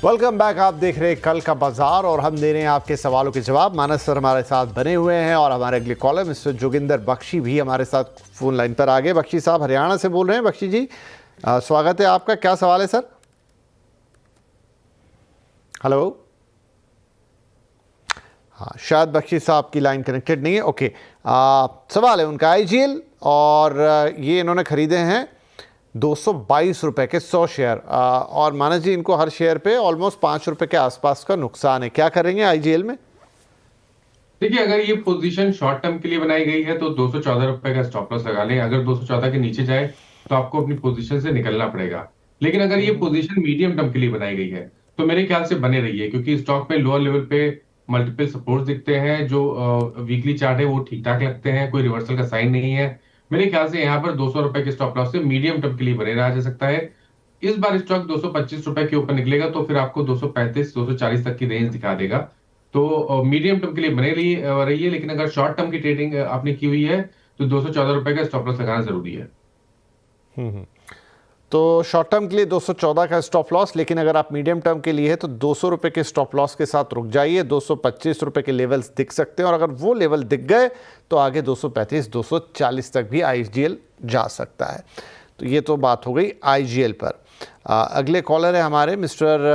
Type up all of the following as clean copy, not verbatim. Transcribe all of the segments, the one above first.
Welcome back. आप देख रहे हैं कल का बाजार और हम दे रहे हैं आपके सवालों के जवाब। मानस सर हमारे साथ बने हुए हैं और हमारे अगले कॉलर मिस्टर जोगिंदर बख्शी भी हमारे साथ फोन लाइन पर आ गए। बख्शी साहब हरियाणा से बोल रहे हैं। बख्शी जी स्वागत है आपका। क्या सवाल है सर? हेलो। हाँ, शायद बख्शी साहब की लाइन कनेक्टेड नहीं है। ओके, सवाल है उनका आईजीएल और ये इन्होंने खरीदे हैं 222 रुपए के 100 शेयर और मानस जी इनको हर शेयर पे ऑलमोस्ट 5 रुपए के आसपास का नुकसान है। क्या करेंगे आईजीएल में? देखिए, अगर ये पोजीशन शॉर्ट टर्म के लिए बनाई गई है तो 214 रुपए का स्टॉप लॉस लगा लें। अगर 214 के नीचे जाए तो आपको अपनी पोजीशन से निकलना पड़ेगा। लेकिन अगर ये पोजीशन मीडियम टर्म के लिए बनाई गई है तो मेरे ख्याल से बने रहिए, क्योंकि स्टॉक में लोअर लेवल पे मल्टीपल सपोर्ट दिखते हैं। जो वीकली चार्ट है वो ठीक ठाक लगते हैं, कोई रिवर्सल का साइन नहीं है। मेरे ख्याल से यहाँ पर 200 रुपए के स्टॉप लॉस से मीडियम टर्म के लिए बने रहा जा सकता है। इस बार स्टॉक 225 रुपए के ऊपर निकलेगा तो फिर आपको 235 240 तक की रेंज दिखा देगा। तो मीडियम टर्म के लिए बने रहिए, लेकिन अगर शॉर्ट टर्म की ट्रेडिंग आपने की हुई है तो 214 रुपए का स्टॉप लॉस लगाना जरूरी है। तो शॉर्ट टर्म के लिए 214 का स्टॉप लॉस, लेकिन अगर आप मीडियम टर्म के लिए है तो 200 रुपए के स्टॉप लॉस के साथ रुक जाइए। 225 रुपए के लेवल्स दिख सकते हैं और अगर वो लेवल दिख गए तो आगे 235 240 तक भी आईजीएल जा सकता है। तो ये तो बात हो गई आईजीएल पर। अगले कॉलर है हमारे मिस्टर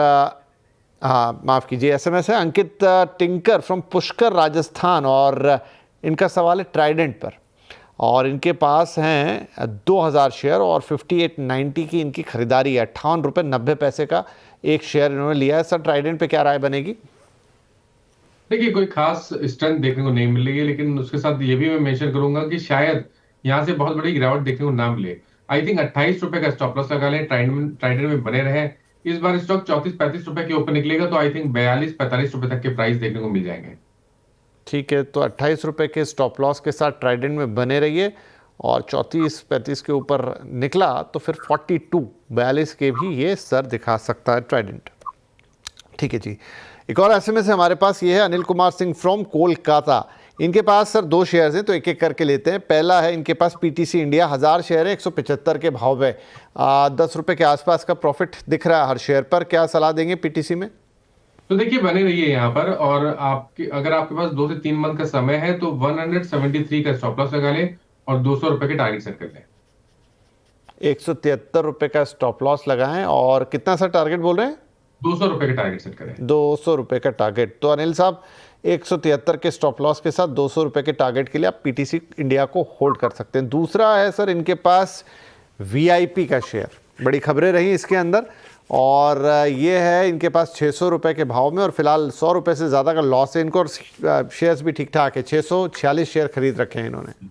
माफ़ कीजिए, एसएमएस है अंकित टिंकर फ्रॉम पुष्कर राजस्थान और इनका सवाल है ट्राइडेंट पर और इनके पास हैं 2000 शेयर और 58.90 की इनकी खरीदारी है। 58 रुपये 90 पैसे का एक शेयर इन्होंने लिया है। सर ट्राइडेंट पे क्या राय बनेगी? देखिए, कोई खास स्ट्रेंथ देखने को नहीं मिल रही है, लेकिन उसके साथ ये भी मैं मेंशन करूंगा कि शायद यहाँ से बहुत बड़ी गिरावट देखने को ना मिले। आई थिंक 28 रुपए का स्टॉप लॉस लगा लें, ट्राइडेंट में बने रहे। इस बार स्टॉक 34-35 रुपए के ऊपर निकलेगा तो आई थिंक 42-45 रुपए तक के प्राइस देखने को मिल जाएंगे। ठीक है, तो 28 रुपये के स्टॉप लॉस के साथ ट्राइडेंट में बने रहिए और 34-35 के ऊपर निकला तो फिर 42 के भी ये सर दिखा सकता है ट्राइडेंट। ठीक है जी। एक और एसएमएस है हमारे पास, ये है अनिल कुमार सिंह फ्रॉम कोलकाता। इनके पास सर 2 शेयर्स हैं तो एक एक करके लेते हैं। पहला है इनके पास पीटीसी इंडिया, 1000 शेयर है, 175 के भाव में 10 रुपये के आसपास का प्रॉफिट दिख रहा है हर शेयर पर। क्या सलाह देंगे पीटीसी में? तो देखिए, बने रहिए यहाँ पर, और अगर आपके पास 2 से 3 मंथ का समय है तो 173 का स्टॉप लॉस लगा लें और 200 रुपए के टारगेट सेट कर लें। 173 रुपये का स्टॉप लॉस लगाएं और कितना सा टारगेट बोल रहे हैं? 200 रुपए के टारगेट सेट करें। 200 रुपये का टारगेट। तो अनिल साहब 173 के स्टॉप लॉस के साथ 200 रुपये के टारगेट के लिए आप पीटीसी इंडिया को होल्ड कर सकते हैं। दूसरा है सर इनके पास वीआईपी का शेयर, बड़ी खबरें रही इसके अंदर और ये है इनके पास 600 रुपये के भाव में और फिलहाल 100 रुपये से ज़्यादा का लॉस है इनको और शेयर्स भी ठीक ठाक है। 646 शेयर खरीद रखे हैं इन्होंने।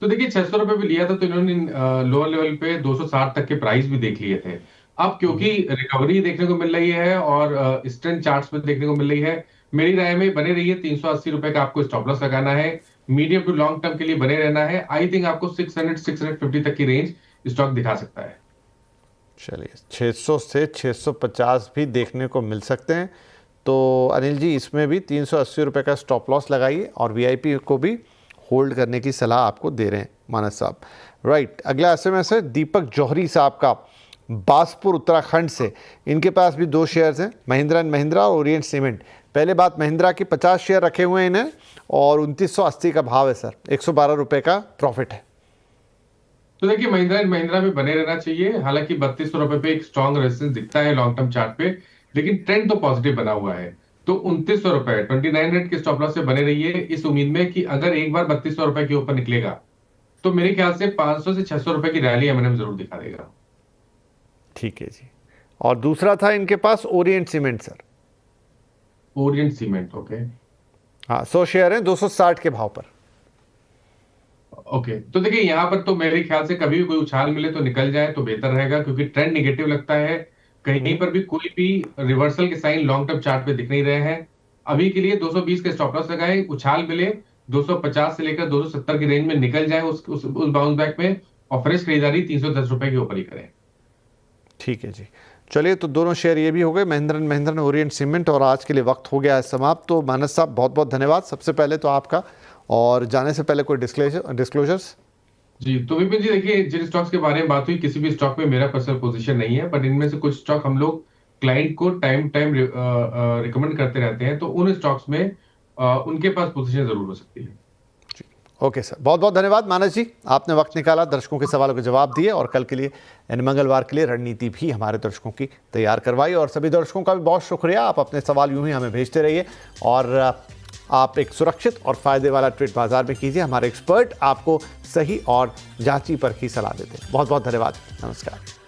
तो देखिए, 600 रुपए भी लिया था तो इन्होंने लोअर लेवल पे 260 तक के प्राइस भी देख लिए थे। अब क्योंकि रिकवरी देखने को मिल रही है और स्ट्रेंथ चार्ट्स में देखने को मिल रही है, मेरी राय में बने रहिए। 380 रुपए का आपको स्टॉप लॉस लगाना है, मीडियम टू लॉन्ग टर्म के लिए बने रहना है। आई थिंक आपको 600-650 तक की रेंज स्टॉक दिखा सकता है। चलिए 600 से 650 भी देखने को मिल सकते हैं। तो अनिल जी इसमें भी 380 रुपये का स्टॉप लॉस लगाइए और वीआईपी को भी होल्ड करने की सलाह आपको दे रहे हैं मानस साहब। राइट, अगला एसएमएस है दीपक जौहरी साहब का बासपुर उत्तराखंड से। इनके पास भी 2 शेयर्स हैं, महिंद्रा एंड महिंद्रा और ओरिएंट सीमेंट। पहले बात महिंद्रा की 50 शेयर रखे हुए हैं इन्हें और 2980 का भाव है सर, 112 रुपये का प्रॉफिट है। तो देखिए, महिंद्रा एंड महिंद्रा में बने रहना चाहिए। हालांकि 3200 रुपए पे एक स्ट्रॉन्ग रेजिस्टेंस दिखता है लॉन्ग टर्म चार्ट पे, लेकिन ट्रेंड तो पॉजिटिव बना हुआ है। तो 2900 रुपए 2900 के स्टॉप लॉस से बने रहिए, इस उम्मीद में कि अगर एक बार 3200 रुपए के ऊपर निकलेगा तो मेरे ख्याल से 500 से 600 रुपए की रैली एमएनएम जरूर दिखा देगा। ठीक है जी। और दूसरा था इनके पास Orient Cement sir. Orient Cement, okay. हाँ 100 शेयर हैं 260 के भाव पर। ओके, तो देखिए यहाँ पर तो मेरे ख्याल से कभी भी कोई उछाल मिले तो निकल जाए तो बेहतर रहेगा, क्योंकि ट्रेंड निगेटिव लगता है। कहीं पर भी कोई भी रिवर्सल के साइन लॉन्ग टर्म चार्ट पे दिख नहीं रहे हैं। अभी के लिए 220 के स्टॉप लॉस लगाए, उछाल मिले 250 से लेकर 270 की रेंज में निकल जाए उस बाउंस बैक में, और फ्रेश खरीदारी 310 रुपए के ऊपर ही करें। ठीक है जी। चलिए तो दोनों शेयर ये भी हो गए, महिंद्रा एंड महिंद्रा और ओरिएंट सीमेंट, और आज के लिए वक्त हो गया है समाप्त। तो मानस साहब बहुत बहुत धन्यवाद सबसे पहले तो आपका, और जाने से पहले कोई डिस्क्लोजर्स? जी, तो विपिन जी देखिए, जिन स्टॉक्स के बारे में बात हुई, किसी भी स्टॉक में मेरा पर्सनल पोजीशन नहीं है, बट इनमें से कुछ स्टॉक हम लोग क्लाइंट को टाइम टाइम रिकमेंड करते रहते हैं, तो उन स्टॉक्स में उनके पास पोजीशन जरूर हो सकती है। ओके सर, बहुत बहुत धन्यवाद मानस जी, आपने वक्त निकाला, दर्शकों के सवालों के जवाब दिए और कल के लिए यानी मंगलवार के लिए रणनीति भी हमारे दर्शकों की तैयार करवाई। और सभी दर्शकों का भी बहुत शुक्रिया, आप अपने सवाल यूं ही हमें भेजते रहिए और आप एक सुरक्षित और फायदे वाला ट्रेड बाजार में कीजिए। हमारे एक्सपर्ट आपको सही और जांची परखी सलाह देते हैं। बहुत बहुत धन्यवाद, नमस्कार।